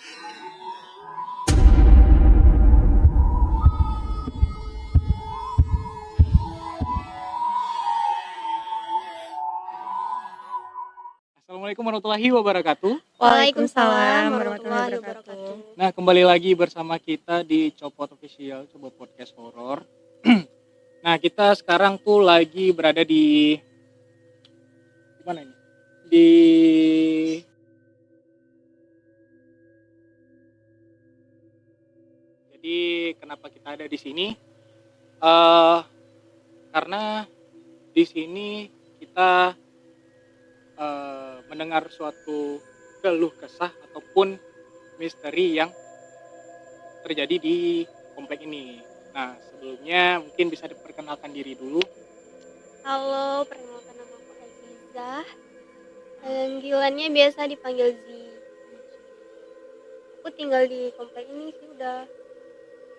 Assalamualaikum warahmatullahi wabarakatuh. Waalaikumsalam warahmatullahi wabarakatuh. Nah, kembali lagi bersama kita di Copot Official, coba podcast horor. Nah, kita sekarang tuh lagi berada di mana ini? Jadi kenapa kita ada di sini? Karena di sini kita mendengar suatu keluh kesah ataupun misteri yang terjadi di komplek ini. Nah, sebelumnya mungkin bisa diperkenalkan diri dulu. Halo, perkenalkan nama aku Azizah. Panggilannya biasa dipanggil Zi. Aku tinggal di komplek ini sih udah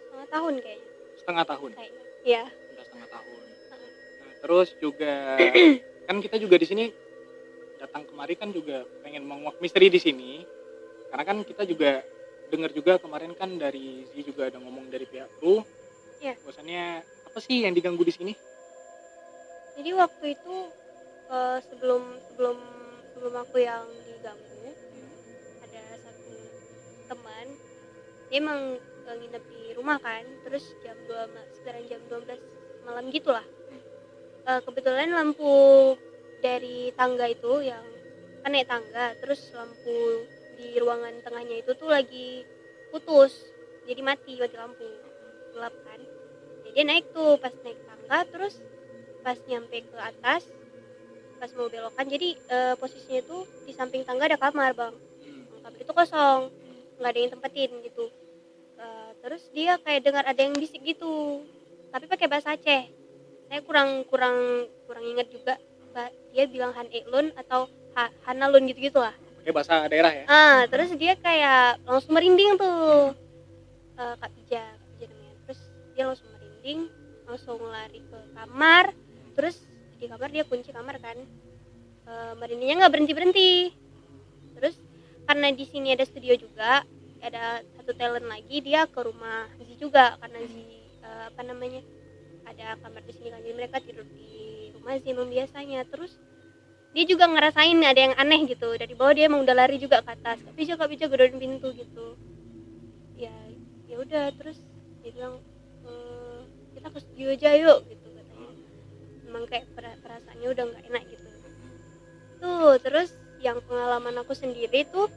setengah tahun kayaknya. Setengah tahun. Iya. Udah setengah tahun. Nah, terus juga kan kita juga di sini datang kemari kan juga pengen menguak misteri di sini. Karena kan kita juga dengar juga kemarin kan dari Zi juga ada ngomong dari pihak kru. Iya. Bahwasannya apa sih yang diganggu di sini? Jadi waktu itu sebelum aku yang diganggu, ada satu teman, dia emang nginep di rumah kan, terus sekitaran jam 12 malam gitulah. Kebetulan lampu dari tangga itu yang kan naik tangga, terus lampu di ruangan tengahnya itu tuh lagi putus, jadi mati lampu, gelap kan. Jadi dia naik tuh, pas naik tangga, terus pas nyampe ke atas, pas mau belokan, jadi posisinya tuh di samping tangga ada kamar bang. Kamar itu kosong, nggak ada yang tempatin gitu. Terus dia kayak dengar ada yang bisik gitu, tapi pakai bahasa Aceh. Saya kurang ingat juga, dia bilang Han Eklun atau Hanalun gitu lah. Pakai bahasa daerah ya. Terus dia kayak langsung merinding tuh, Kak Pija namanya. Terus dia langsung merinding, langsung lari ke kamar. Terus di kamar dia kunci kamar kan, merindingnya nggak berhenti. Terus karena di sini ada studio juga, ada satu talent lagi, dia ke rumah Zi juga karena Zi ada kamar di sini kan, jadi mereka tidur di rumah Zi emang biasanya. Terus dia juga ngerasain ada yang aneh gitu, dari bawah dia emang udah lari juga ke atas, Kak Bija gedorin pintu gitu. Ya udah, terus dia bilang kita ke studio aja yuk gitu katanya. Emang kayak perasaannya udah nggak enak gitu tuh. Terus yang pengalaman aku sendiri tuh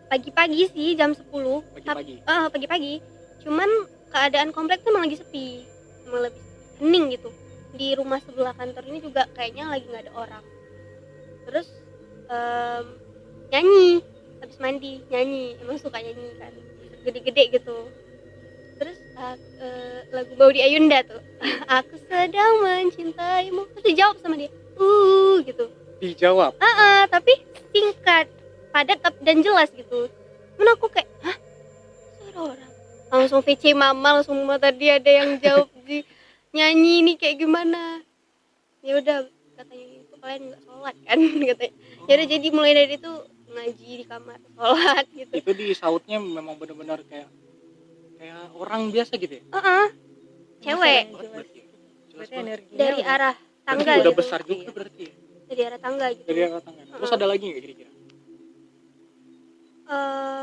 pagi-pagi sih, jam 10 pagi-pagi. Cuman keadaan komplek tuh emang lagi sepi, emang lebih hening gitu. Di rumah sebelah kantor ini juga kayaknya lagi nggak ada orang. Terus nyanyi, habis mandi nyanyi, emang suka nyanyi kan, gede-gede gitu. Terus lagu Baudy Ayunda tuh, aku sedang mencintaimu, terus dijawab sama dia, gitu. Dijawab? Tapi singkat, padat dan jelas gitu. Mana aku kayak, suara orang. Langsung VC mama, langsung mata dia ada yang jawab di nyanyi ini kayak gimana. Ya udah, katanya itu kalian nggak sholat kan, katanya. Ya udah, jadi mulai dari itu ngaji di kamar, sholat gitu. Itu disautnya memang benar-benar kayak orang biasa gitu ya? Cewek. Berarti energinya dari arah tangga udah gitu. besar juga berarti ya? Dari arah tangga gitu. Dari arah tangga. Terus ada lagi nggak kira-kira?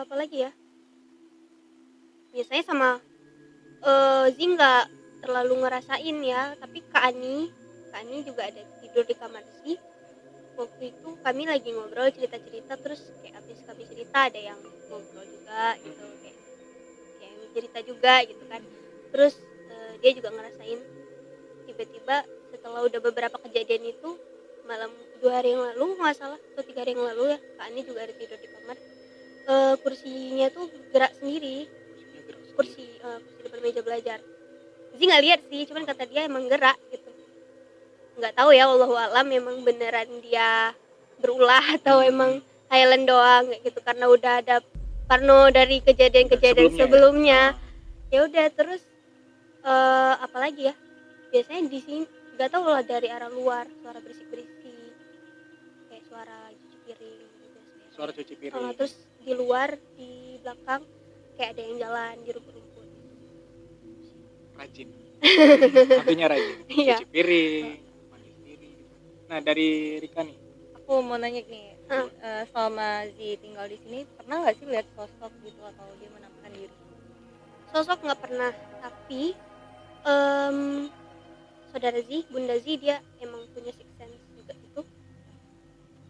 Apa lagi ya? Biasanya sama Zi nggak terlalu ngerasain ya, tapi Kak Ani juga ada tidur di kamar Zi. Waktu itu kami lagi ngobrol cerita-cerita, terus kayak habis kami cerita ada yang ngobrol juga gitu, kayak cerita juga gitu kan. Terus dia juga ngerasain tiba-tiba setelah udah beberapa kejadian itu, malam 2 hari yang lalu nggak salah, atau 3 hari yang lalu ya, Kak Ani juga ada tidur di kamar. Kursinya tuh gerak sendiri, kursi depan meja belajar. Jadi nggak lihat sih, cuman kata dia emang gerak gitu. Nggak tahu ya, wallahu alam memang beneran dia berulah atau emang Thailand doang kayak gitu, karena udah ada parno dari kejadian-kejadian sebelumnya. Ya udah, terus apalagi ya, biasanya di sini nggak tahu lah, dari arah luar suara berisik kayak suara cuci piring gitu, biasa Suara cuci piring. Terus di luar di belakang kayak ada yang jalan di rumput-rumput. Rajin. Hantunya rajin. Iya. Cuci piring, mandi sendiri gitu. Nah, dari Rika nih. Aku mau nanya nih, selama Zi tinggal di sini pernah nggak sih lihat sosok gitu atau dia menampakkan diri? Sosok nggak pernah, tapi saudara Zi, Bunda Zi, dia emang punya six sense juga gitu.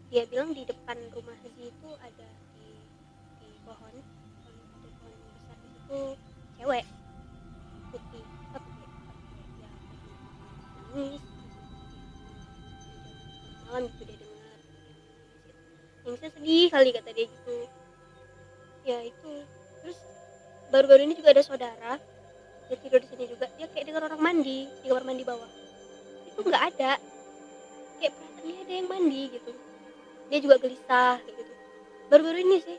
Dia bilang di depan rumah Zi itu ada di pohon ada pohon besar di situ cewek putih apa putih ya nangis malam gitu dia dengar nangisnya sedih kali kata dia gitu ya itu. Terus baru-baru ini juga ada saudara dia tidur di sini juga, dia kayak dengar orang mandi di kamar mandi bawah, itu nggak ada, kayak perasaannya ada yang mandi gitu, dia juga gelisah kayak gitu baru-baru ini sih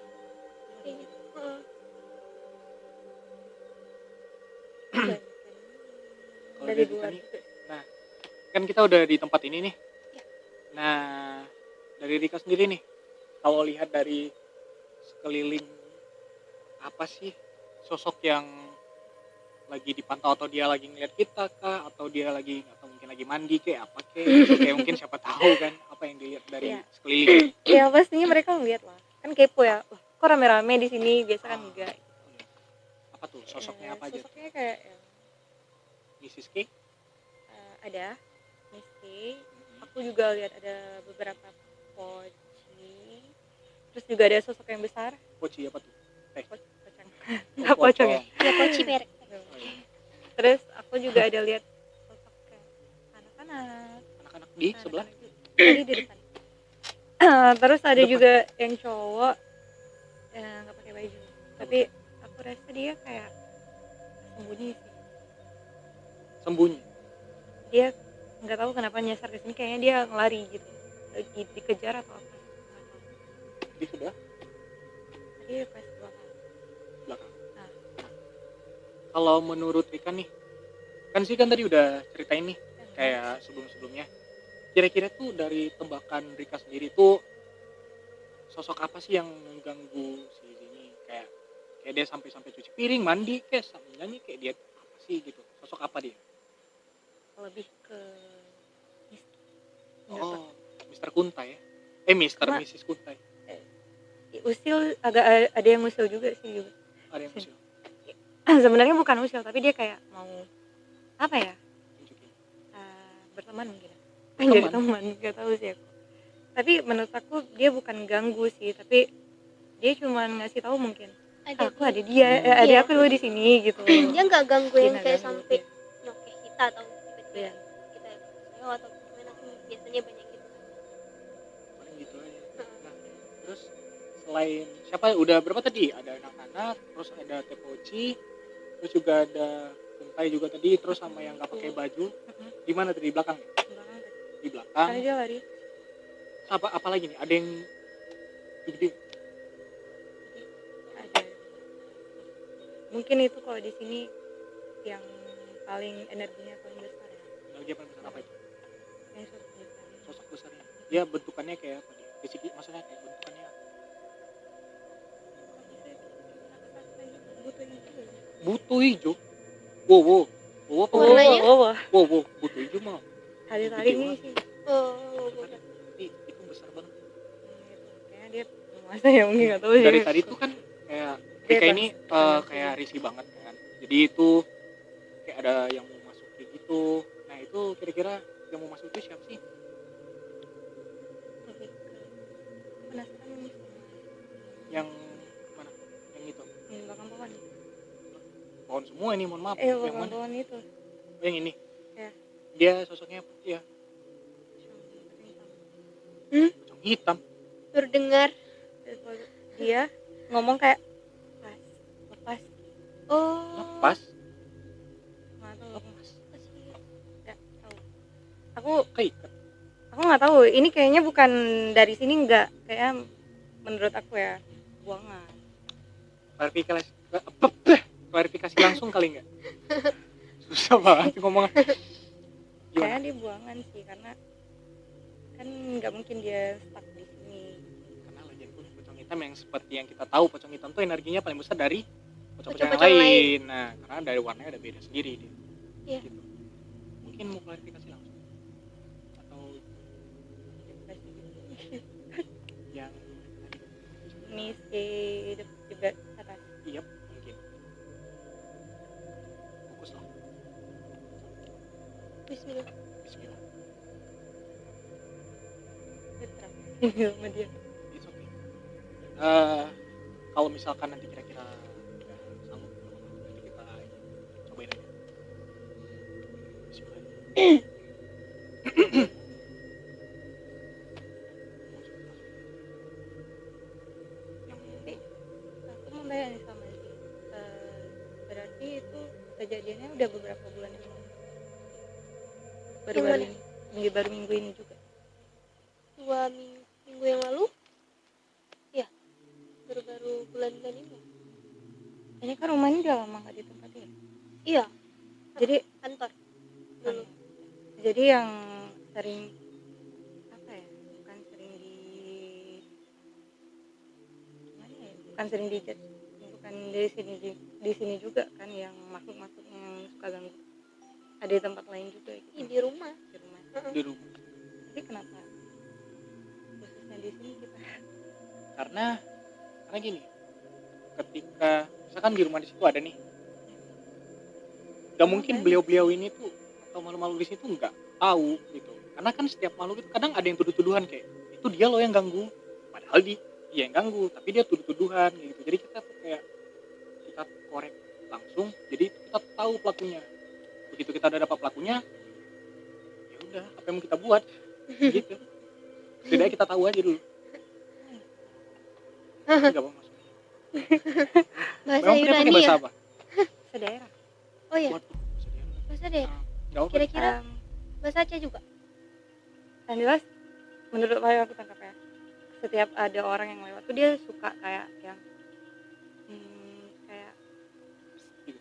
kayak gitu. Kalau Dari Rika luar nih, juga. nah, kan kita udah di tempat ini nih. Ya. Nah, dari Rika sendiri nih, kalau lihat dari sekeliling, apa sih sosok yang lagi dipantau, atau dia lagi ngeliat kita kah, atau dia lagi, atau mungkin lagi mandi kayak apa kayak gitu, kayak mungkin siapa tahu kan apa yang dilihat dari Iya. sekeliling. Ya pastinya mereka ngeliat lah, kan kepo ya, wah kok rame-rame di sini, biasa kan enggak. Apa tuh sosoknya apa aja? Sosoknya kayak Mrs. K? ada Misty, aku juga lihat ada beberapa poci, terus juga ada sosok yang besar, Poci apa tuh? pocong, nggak pocong ya. Ya poci merek. Oh, iya. Terus aku juga ada lihat sosok kayak anak-anak Anak-anak di sebelah. tadi di depan. Terus ada Depan. juga yang cowok nggak pakai baju, tapi aku rasa dia kayak sembunyi sih. Sembunyi. Dia nggak tahu kenapa nyasar ke sini, kayaknya dia ngelari gitu, lagi dikejar atau apa, nggak tahu. Di sebelah Tadi pas belakang. belakang. Nah. Kalau menurut Rika nih, kan sih kan tadi udah ceritain nih kayak sebelum-sebelumnya. Kira-kira tuh dari tebakan Rika sendiri tuh sosok apa sih yang mengganggu si ini, kayak dia sampai cuci piring, mandi, kayak sambil nyanyi, kayak dia apa sih gitu? Sosok apa dia? Lebih ke Oh, Mr. Kuntai ya? Mr. Karena- Mrs. Kuntai. usil, agak ada yang usil juga sih juga. Ada yang muncul. Sebenarnya bukan usil, tapi dia kayak mau apa ya, Tunjukin. berteman mungkin. Berteman? Jadi teman, nggak tahu sih aku. Tapi menurut aku dia bukan ganggu sih, tapi dia cuma ngasih tahu mungkin aku ada dia, ada Iya. aku di sini gitu. Dia nggak ganggu Dia yang nggak kayak ganggu, sampai iya. nyokeh kita atau tiba-tiba Iya. kita saya atau gimana kan biasanya banyak gitu. Paling gitu aja. Nah, terus selain siapa, udah berapa tadi? Ada anak-anak, terus ada Tepoci, terus juga ada Kuntai juga tadi, terus sama yang nggak pakai baju. Di mana tadi, di belakang? Belakang tadi. Di belakang. Karena dia lari. Apa lagi nih? Ada yang gede. Ada. Mungkin itu kalau di sini yang paling energinya paling besar ya. Lagi apa besar apa itu? Yang sosok besar. Sosok besarnya. Dia bentukannya kayak apa dia? Fisik, maksudnya kayak bentukannya apa? Butuh hijau. Butuh hijau. Wow. Wow, apa? Warnanya? Wow. Butuh hijau mah. Hari-hari ini sih. Oh, Itu besar banget. Kayaknya dia masa ya, mungkin nggak tahu sih. Dari tadi tuh kan kayak Rika Bebas. ini kayak risih banget kan. Jadi itu kayak ada yang mau masuk kayak gitu. Nah itu kira-kira yang mau masuk itu siapa sih? Lebih ke penasaran yang sama Yang mana? Yang itu. yang belakang pohon. Pohon semua ini, mohon maaf. Yang Belakang mana? pohon itu. Oh, yang ini. Ya. Dia sosoknya ya pocong hitam. baru dengar. Dia ngomong kayak lepas. Oh. Lepas. Nggak tahu. Lepas. Nggak tahu. Aku Keikat. nggak tahu. Ini kayaknya bukan dari sini, nggak, kayak menurut aku ya buangan. Klarifikasi langsung kali nggak? Susah banget ngomong. Kayaknya dia buangan sih, karena kan nggak mungkin dia stuck di sini. Karena lagian pun pocong hitam yang seperti yang kita tahu pocong hitam tuh energinya paling besar dari pocong-pocong yang Pocong-pocong lain. Nah, karena dari warnanya ada beda sendiri dia. Iya. Gitu. Mungkin mau klarifikasi langsung atau yang Misi juga atas. iya mungkin fokus lah. Bismillah. Bismillah. Tinggal sama dia. It's okay. Kalau misalkan nanti kira-kira nggak sanggup, nanti kita cobain aja. Bismillah. Yang Aku mau tanya nih sama dia. Berarti itu kejadiannya udah beberapa bulan yang lalu. Baru-baru Yang ini. Baru minggu ini juga. 2 minggu yang lalu. Ya, baru-baru bulan-bulan ini. Ini kan rumah ini udah lama nggak ditempatin. Iya, Jadi kantor dulu. jadi yang sering apa ya? Bukan sering gimana ya? Bukan sering dijat. Bukan di sini juga kan yang makhluk-makhluk yang suka ganggu. Ada di tempat lain juga gitu. Ih, di rumah. Di rumah. di rumah. Jadi kenapa khususnya di sini kita? Karena gini, ketika misalkan di rumah di situ ada nih, nggak mungkin beliau-beliau ini tuh atau malu-malu di situ nggak tahu gitu. Karena kan setiap makhluk itu kadang ada yang tuduh-tuduhan kayak itu dia loh yang ganggu, padahal dia yang ganggu, tapi dia tuduh-tuduhan gitu. Jadi kita tuh kayak kita korek langsung, jadi kita tahu pelakunya. Begitu kita udah dapat pelakunya, ya udah apa yang mau kita buat gitu. Setidaknya kita tahu aja dulu. Enggak apa maksudnya. Bahasa Memang dia pakai Yunani bahasa ya? apa? Sedaerah. Oh iya, Waduh, bahasa dia. bahasa deh. Enggak apa. Kira-kira Em, bahasa Aceh juga. yang jelas menurut apa yang aku tangkap ya, setiap ada orang yang lewat tuh dia suka kayak yang kayak Gitu.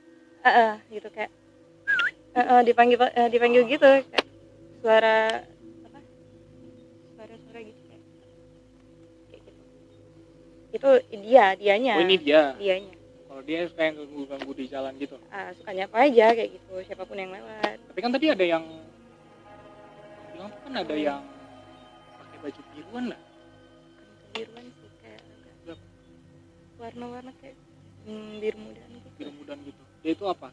gitu kayak dipanggil gitu kayak suara apa suara gitu kayak gitu itu dianya Oh ini dia. dianya Kalau dia kayak ganggu-ganggu di jalan gitu. sukanya apa aja kayak gitu siapapun yang lewat. Tapi kan tadi ada yang bilang tuh kan ada yang pakai baju biruan lah. Bukan kebiruan sih kayak agak Berapa? warna-warna kayak biru mudaan gitu. Biru mudan gitu. Dia itu apa?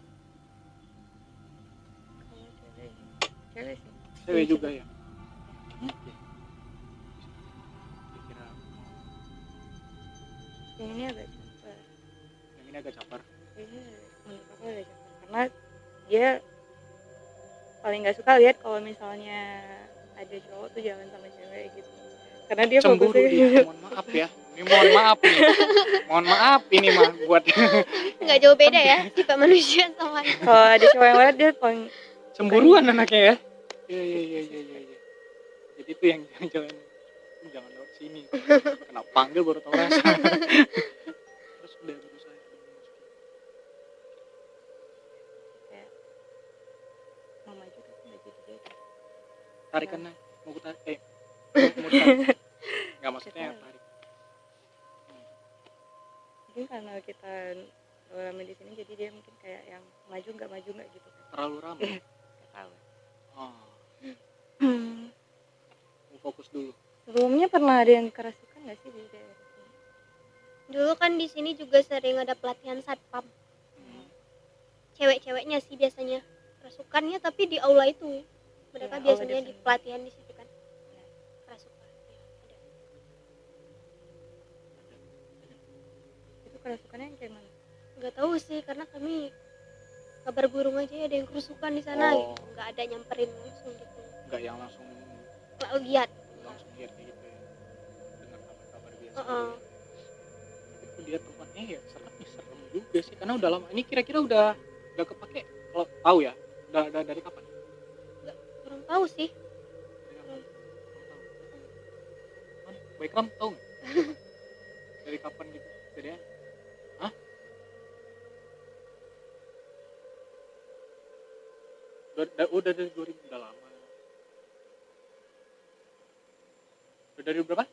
Kalau cewek sih Cewek juga ya. Oke. Kira yang ini agak caper. yang ini agak caper. Ini menurut aku agak caper karena dia paling nggak suka lihat kalau misalnya ada cowok tuh jalan sama cewek gitu karena dia Cemburu fokusnya dia. Mohon maaf ya. Ini mohon maaf nih. Mohon maaf ini mah buat Nggak jauh beda ya sifat manusia sama itu. kalau ada cowok yang lewat dia paling cemburuan anaknya ya. Iya. Jadi itu yang jangan lewat sini. Kena panggil baru tahu rasa. Terus udah berusaha kayak mau maju tapi nggak jadi tarikan naik mau tarik mau tarik. Nggak maksudnya tarik. mungkin karena kita lama di sini jadi dia mungkin kayak yang maju nggak gitu kan Terlalu ramai. nggak tahu. Oh, mau fokus dulu. Sebelumnya pernah ada yang kerasukan nggak sih di daerah sini? Dulu kan di sini juga sering ada pelatihan satpam. Cewek-ceweknya sih biasanya kerasukannya, tapi di aula itu mereka Ya, biasanya aula di di sana. pelatihan di situ kan. Ya. Kerasukan. Ya, ada. Itu kerasukannya yang kayak mana? Nggak tahu sih karena kami kabar burung aja ya ada yang kerusukan di sana Oh. gitu. Nggak ada nyamperin langsung gitu. Nggak yang langsung Nggak lihat. lihat kayak gitu ya. Dengar kabar-kabar biasa. Heeh. Itu dia tempatnya ya serem juga sih karena udah lama. Ini kira-kira udah kepake kalau tahu ya. Udah dari kapan? Kurang tahu sih. Dari kapan? Mana? Baikram tahu nggak? Dari kapan gitu? Jadi ya? Hah? Udah dari 2000 udah lama. Udah dari berapa?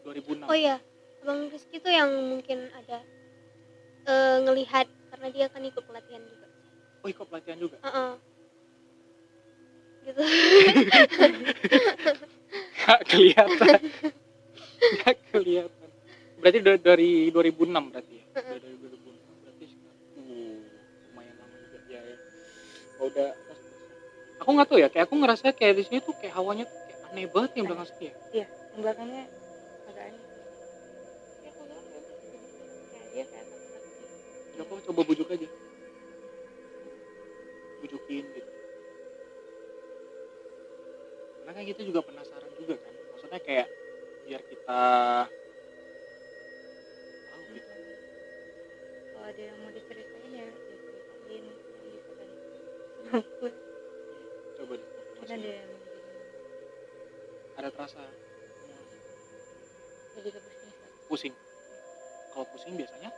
2006. Oh iya, Abang Rizky tuh yang mungkin ada ngelihat karena dia kan ikut pelatihan juga. Oh, ikut pelatihan juga. Gitu. Nggak kelihatan. Nggak kelihatan. Berarti dari 2006 berarti ya? Dari 2006 berarti sekarang. Lumayan lama juga ya. Kalau udah aku nggak tahu ya, kayak aku ngerasa kayak di sini tuh kayak hawanya tuh kayak aneh banget yang belakang sini ya. Iya, yang belakangnya agak aneh. Ya aku bilang ya udah gitu. Kayak dia kayak takut gitu. Gak apa, coba bujuk aja. Bujukin gitu. Karena kan kita juga penasaran juga kan. Maksudnya kayak biar kita tahu gitu. Kalau ada yang mau diceritain ya diceritain yang bisa bantu sama aku. Coba deh. Karena ada yang Ada terasa lebih ke pusing sih. pusing. Kalau pusing biasanya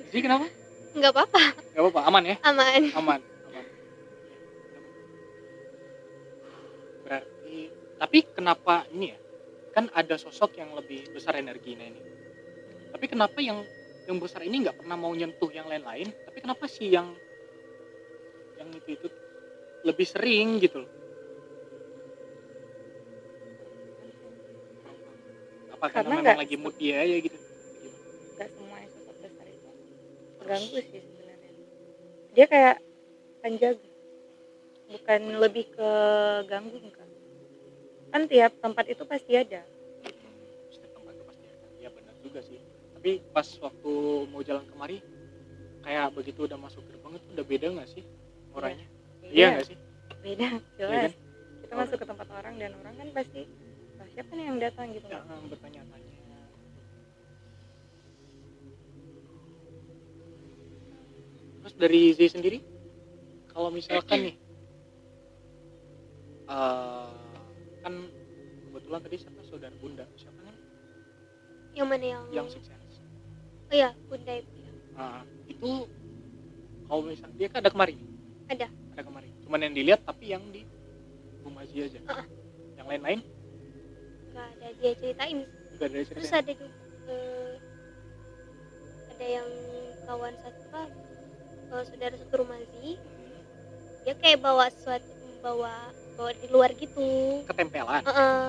jadi kenapa? Nggak apa-apa, Gak apa-apa, aman ya? aman. Aman. Berarti, tapi kenapa ini ya? Kan ada sosok yang lebih besar energinya ini. Tapi kenapa yang besar ini nggak pernah mau nyentuh yang lain-lain? Tapi kenapa sih yang itu lebih sering gitu loh? Apa karena Karena memang nggak lagi mood dia ya gitu? Gak semua yang sosok besar itu terganggu sih sebenarnya. Dia kayak penjaga, bukan lebih ke ganggu enggak. Kan tiap tempat itu pasti ada. Setiap tempat itu pasti ada. Ya benar juga sih. Tapi pas waktu mau jalan kemari, kayak begitu udah masuk gerbang itu udah beda nggak sih orangnya? Iya nggak sih? Beda, jelas. Iya kan? Kita masuk ke tempat orang dan orang kan pasti siapa nih yang datang gitu Ya, kan. bertanya-tanya. Terus dari Z sendiri, kalau misalkan nih, kan kebetulan tadi siapa saudara bunda siapa nih Yang mana yang sukses? Oh iya, Bunda itu ya. Nah, itu kalau misalnya dia kan ada kemarin, Ada. kemarin. Cuman yang dilihat tapi yang di rumah Zia aja. Yang lain-lain Nggak ada dia ceritain. juga ada Terus cerita. ada juga ada yang kawan satu saudara satu rumah Zi, dia kayak bawa sesuatu, bawa di luar gitu. Ketempelan.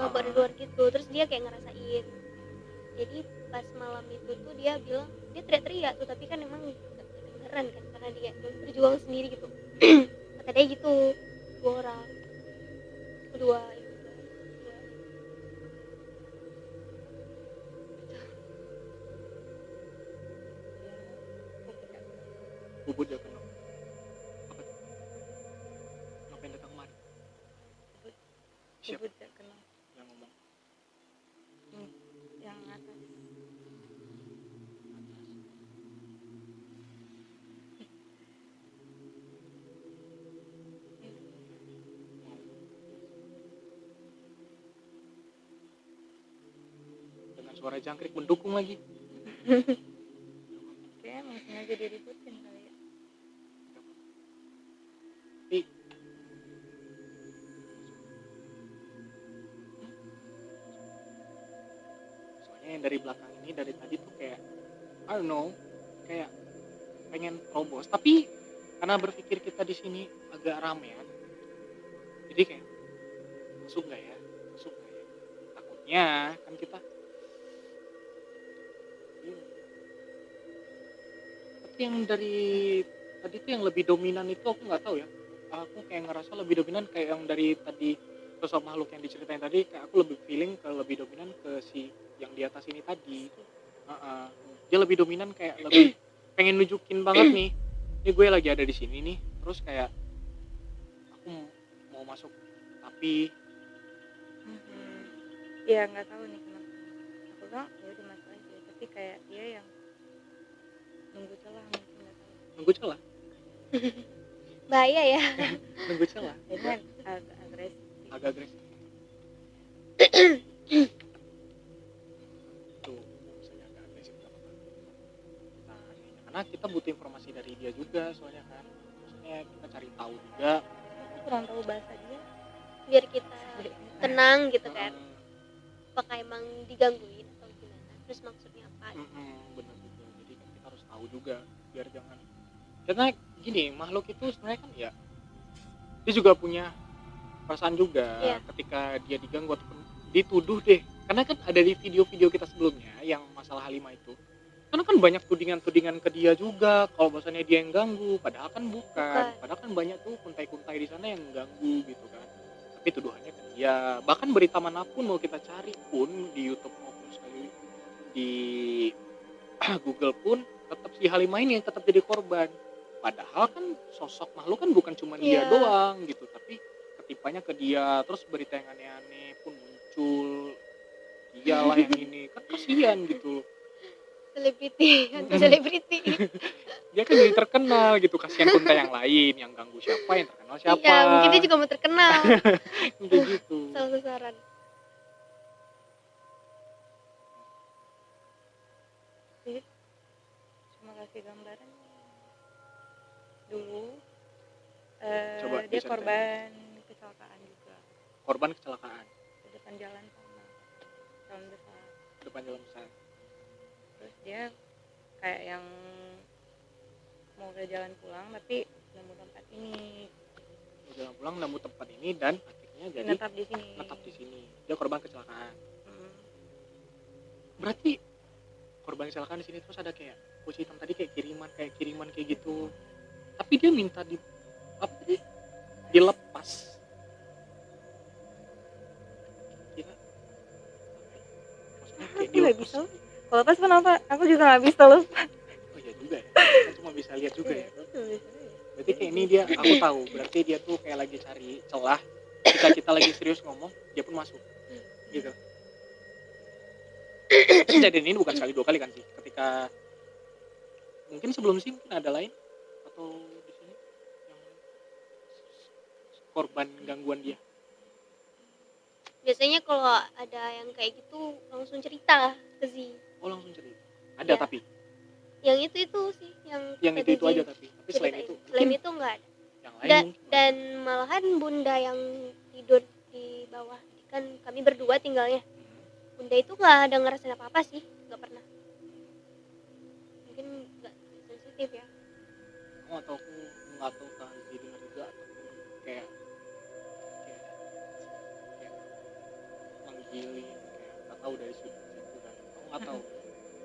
Bawa di luar gitu. Terus dia kayak ngerasain. Jadi pas malam itu tuh dia bilang dia teriak-teriak tuh, tapi kan emang gak kedengeran kan karena dia berjuang sendiri gitu. Kata dia gitu, dua orang, dua itu dua. Bubut dia kenal. Apa tuh? Ngapain datang kemari? Siapa Sebut gak kenal yang ngomong? yang atas. Dengan suara jangkrik mendukung lagi. Kayaknya emang sengaja diributin kali ya. Tapi soalnya yang dari belakang ini dari tadi tuh kayak I don't know, kayak pengen terobos, tapi karena berpikir kita di sini agak ramean, jadi kayak masuk nggak ya, takutnya kan kita. Tapi yang dari tadi tuh yang lebih dominan itu aku nggak tahu ya, aku kayak ngerasa lebih dominan kayak yang dari tadi sosok makhluk yang diceritain tadi, kayak aku lebih feeling ke lebih dominan ke si yang di atas ini tadi. Dia lebih dominan, kayak lebih pengen nunjukin banget nih, ini gue lagi ada di sini nih, terus kayak aku mau masuk tapi Ya nggak tahu nih kenapa. Aku bilang ya udah masuk aja, tapi kayak dia yang nunggu celah mungkin nggak tahu. nunggu celah. Bahaya ya. Nunggu celah Kayaknya agresif. agak agresif tuh, misalnya agak agresif nggak apa-apa. Nah, karena kita butuh informasi dari dia juga soalnya kan, maksudnya kita cari tahu juga. Aku kurang tahu bahasa dia. biar kita tenang gitu kan. Apakah emang digangguin atau gimana, terus maksudnya apa gitu. Benar juga, jadi kan kita harus tahu juga biar jangan, karena gini, makhluk itu sebenarnya kan ya dia juga punya perasaan juga. Iya. Ketika dia diganggu ataupun dituduh deh, karena kan ada di video-video kita sebelumnya yang masalah Halimah itu, karena kan banyak tudingan-tudingan ke dia juga kalau bahasanya dia yang ganggu, padahal kan bukan. Padahal kan banyak tuh kuntai-kuntai di sana yang ganggu gitu kan, tapi tuduhannya ke dia. Bahkan berita manapun mau kita cari pun di YouTube maupun sekali di Google pun tetap si Halimah ini yang tetap jadi korban. Padahal kan sosok makhluk kan bukan cuma dia Iya. doang gitu, tapi ketipanya ke dia, terus berita yang aneh-aneh pun muncul, dialah yang ini, kan kasihan gitu. Selebriti, hantu selebriti. Dia kan jadi terkenal gitu, kasihan kuntai yang lain yang ganggu siapa, yang terkenal siapa. Iya, mungkin dia juga mau terkenal. Kayak gitu. Salah sasaran. Cuma kasih gambaran dulu Coba dia diceritain. korban kecelakaan juga Korban kecelakaan di depan jalan sama jalan besar. depan jalan besar. Terus dia kayak yang mau ke jalan pulang tapi nemu tempat ini, Mau jalan pulang nemu tempat ini dan akhirnya jadi netap di sini. tetap di sini. Dia korban kecelakaan. Hmm. Berarti korban kecelakaan di sini terus ada kayak posisi hitam tadi kayak kiriman kayak gitu. Tapi dia minta di apa sih? Dilepas. Kira maksudnya kayak Aku nggak dilepas. bisa. Kalau pas kenapa? Aku juga nggak bisa lupa. Oh iya juga ya. Kan cuma bisa lihat juga ya. Berarti kayak ini dia, aku tahu. Berarti dia tuh kayak lagi cari celah. Ketika kita lagi serius ngomong, dia pun masuk. Gitu. Tapi kejadian ini bukan sekali dua kali kan sih. Ketika mungkin sebelum sih mungkin ada lain atau di sini yang korban gangguan dia. Biasanya kalau ada yang kayak gitu langsung cerita ke Z. Oh langsung cerita. Ada Iya. tapi Yang itu sih yang itu tadi aja Z tapi selain ceritain. itu Selain mungkin itu enggak ada. yang lain mungkin. Dan malahan bunda yang tidur di bawah kan kami berdua tinggalnya. Bunda itu nggak ada ngerasain apa-apa sih, nggak pernah. Mungkin nggak sensitif ya. Atau aku nggak tahu kan dia dengar juga ataupun kayak manggilin kayak nggak tahu dari sudut situ kan. Aku nggak tahu.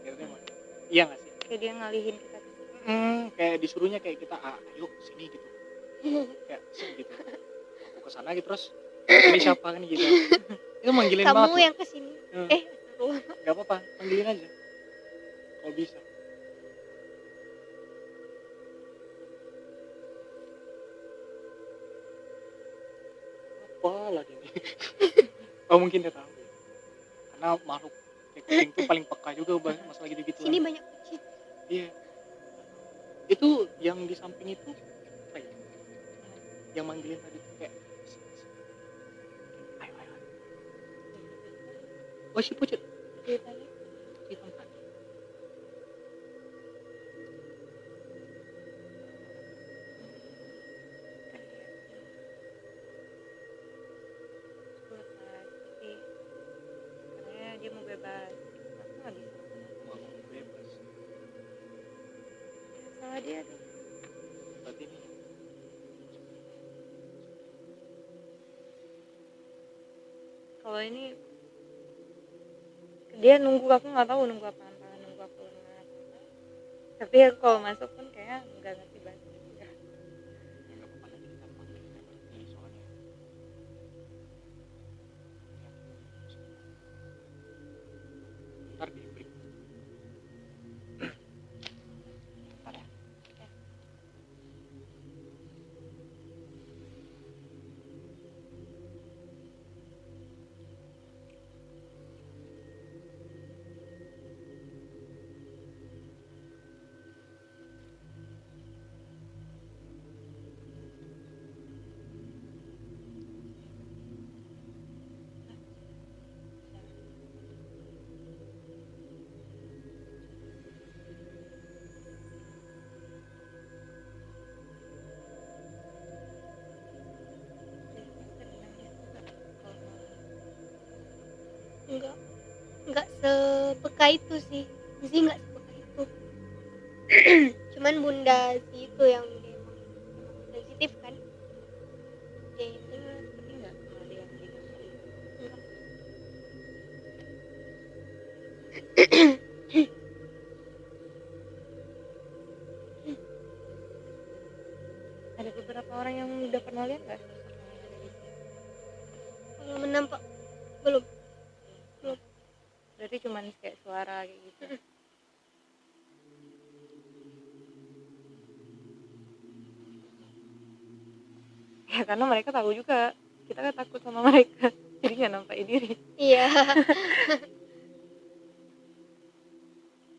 Kira-kira mana? Iya nggak sih? Kayak dia ngalihin kita. Kayak disuruhnya kayak kita ayo sini gitu. Kayak sini gitu. Aku kesana gitu terus ini siapa kan gitu. Itu manggilin banget. Kamu loh. yang kesini. Hmm. Aduh. Nggak apa-apa, panggilin aja kalau bisa. Apalah ini. Oh mungkin dia tahu ya. Karena makhluk kayak kucing tuh paling peka juga masalah gitu-gitu. Sini banyak kucing. Iya. Itu yang di samping itu apa ya? Yang manggilin tadi tuh kayak ayo. Oh si pucet Ceritanya hitam tadi. lepas tapi katanya dia mau bebas. Aku nggak bisa. Mau bebas. Salah dia tuh. Berarti ini Kalau ini dia nunggu, aku nggak tahu nunggu apaan, nunggu aku apa. Tapi aku kalau masuk pun kayak nggak ngerti bahasa. ya nggak apa-apa nanti kita panggil kita berhenti soalnya. Ntar di break. Ntar ya. enggak enggak sepeka itu sih. Zi enggak sepeka itu. Cuman bunda Zi itu yang dia emang sensitif kan, dia yang dengar. Tapi nggak ada yang didengerin. Enggak. Ada beberapa orang yang udah pernah lihat nggak sosok yang ada di sini? Kalau menampak belum. Berarti cuman kayak suara kayak gitu. Ya karena mereka tahu juga kita kan takut sama mereka, jadi nggak nampakin diri. Iya.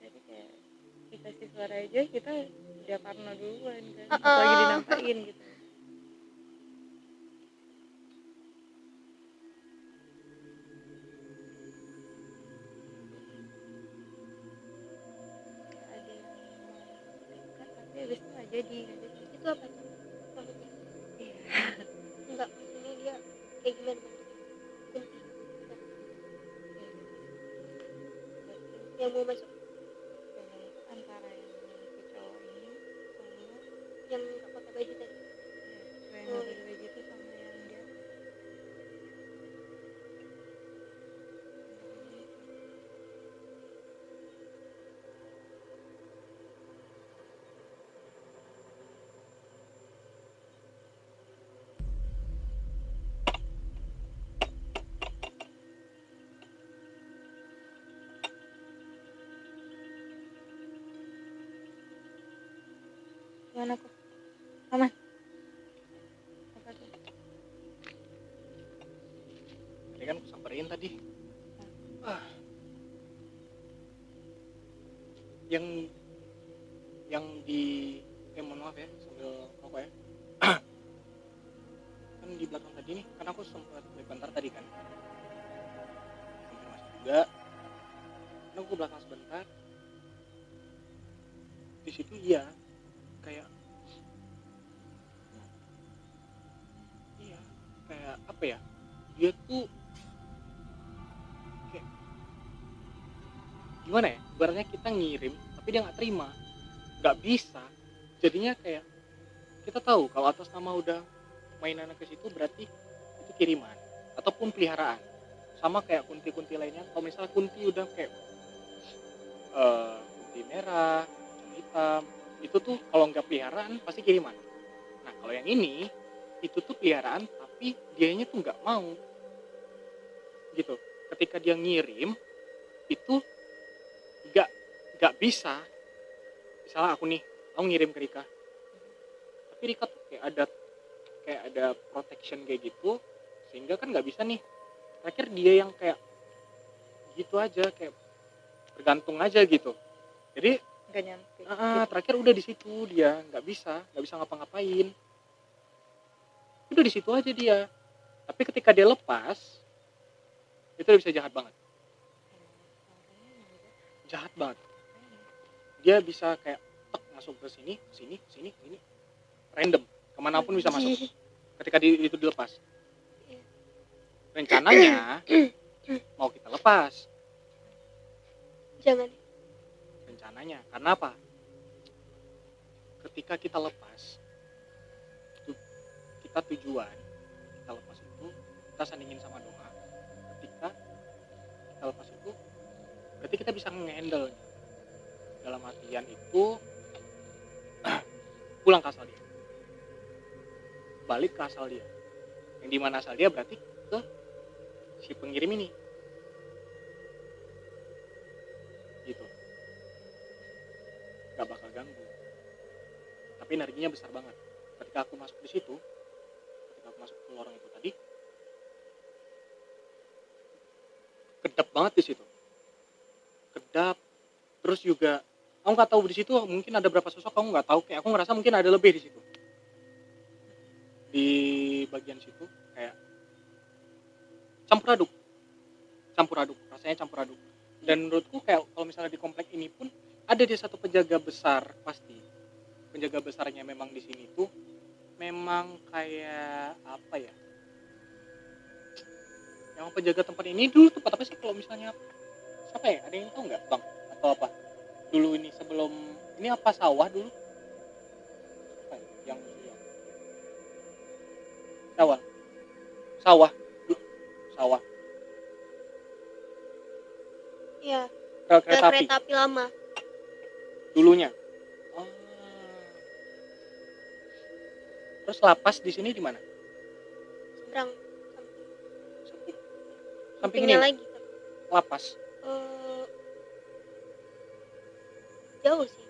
Jadi kayak dikasih suara aja kita udah parno duluan kan, Uh-uh. apalagi dinampain gitu. Ada yang mau dekat tapi habis itu nggak jadi. Itu apa tuh maksudnya? Iya. Enggak, maksudnya dia kayak gimana bentuknya? Kunti. Enggak. Yang mau masuk, Antara yang si cowok ini sama yang enggak pakai baju tadi. ya, cowok yang nggak baju itu sama yang dia gimana kok aman apa tuh Tadi kan aku samperin tadi. Ah. Yang di mohon maaf ya sambil rokok ya. Kan di belakang tadi nih, kan aku sempat bentar tadi kan. Sampai masuk juga. Kan aku ke belakang sebentar. Di situ iya kayak iya kayak apa ya? Dia tuh kayak gimana ya? Ibaratnya kita ngirim tapi dia nggak terima, nggak bisa. Jadinya kayak kita tahu kalau atas nama udah mainan ke situ berarti itu kiriman ataupun peliharaan. Sama kayak kunti-kunti lainnya. Kalau misalnya kunti udah kayak kunti merah, pocong hitam, itu tuh kalau nggak peliharaan pasti kiriman. Nah kalau yang ini itu tuh peliharaan tapi dianya tuh nggak mau gitu. Ketika dia ngirim itu nggak bisa. Misalnya aku nih, aku ngirim ke Rika, tapi Rika tuh kayak ada protection kayak gitu, sehingga kan nggak bisa nih. Terakhir dia yang kayak gitu aja, kayak bergantung aja gitu. Jadi nggak nyampe terakhir udah di situ dia nggak bisa ngapa-ngapain. Udah di situ aja dia. Tapi ketika dia lepas, itu udah bisa jahat banget. Jahat banget. Dia bisa kayak tek, masuk ke sini, random, kemanapun bisa masuk. Ketika itu dilepas. Rencananya mau kita lepas. Jangan. Rencananya, karena apa? Ketika kita lepas, kita tujuan kita lepas itu kita sandingin sama doa. Ketika kita lepas itu, berarti kita bisa nge-handle. Dalam artian itu pulang ke asal dia, balik ke asal dia. Yang dimana asal dia berarti ke si pengirim ini, gitu. Gak bakal ganggu. Tapi energinya besar banget. Ketika aku masuk di situ, ketika aku masuk ke lorong itu tadi, kedap banget di situ. Kedap. Terus juga aku nggak tahu di situ mungkin ada berapa sosok, aku nggak tahu. Kayak aku ngerasa mungkin ada lebih di situ. Di bagian situ kayak campur aduk, rasanya campur aduk. Dan menurutku kayak kalau misalnya di komplek ini pun ada dia satu penjaga besar pasti. Penjaga besarnya memang di sini tuh memang kayak apa ya? Yang penjaga tempat ini dulu tempat apa sih kalau misalnya siapa ya? Ada yang tahu nggak bang? Atau apa? Dulu ini sebelum ini apa sawah dulu? Apa ya? Yang sawah, sawah, sawah. Iya, Rel ada kereta api kereta api lama. dulunya. Oh. Terus lapas di sini di mana? Seberang Samping ini sampingnya lagi kan. lapas. Eh, jauh sih,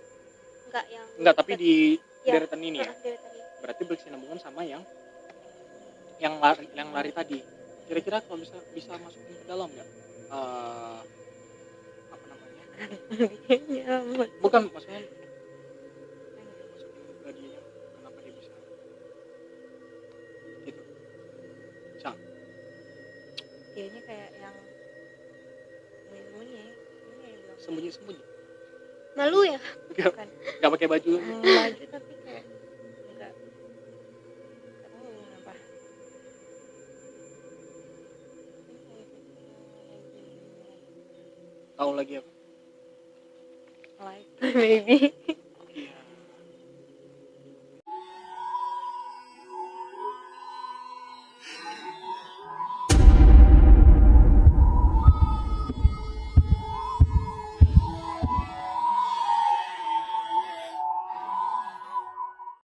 enggak yang Enggak, tapi di Ya, deretan ini ya. deretan ini. Berarti berkesinambungan sama yang lari tadi. Kira-kira kalau bisa masukin ke dalam nggak? Apa namanya? Kayaknya amat. Bukan maksudnya masukin ke dia kenapa dia bisa gitu. Bisa. Kayaknya kayak yang sembunyi-sembunyi ya. Ini ya bilang. Sembunyi-sembunyi. Malu ya? Bukan Nggak pakai baju. maju tapi kayak enggak tahu kenapa. Tahu lagi apa? Like maybe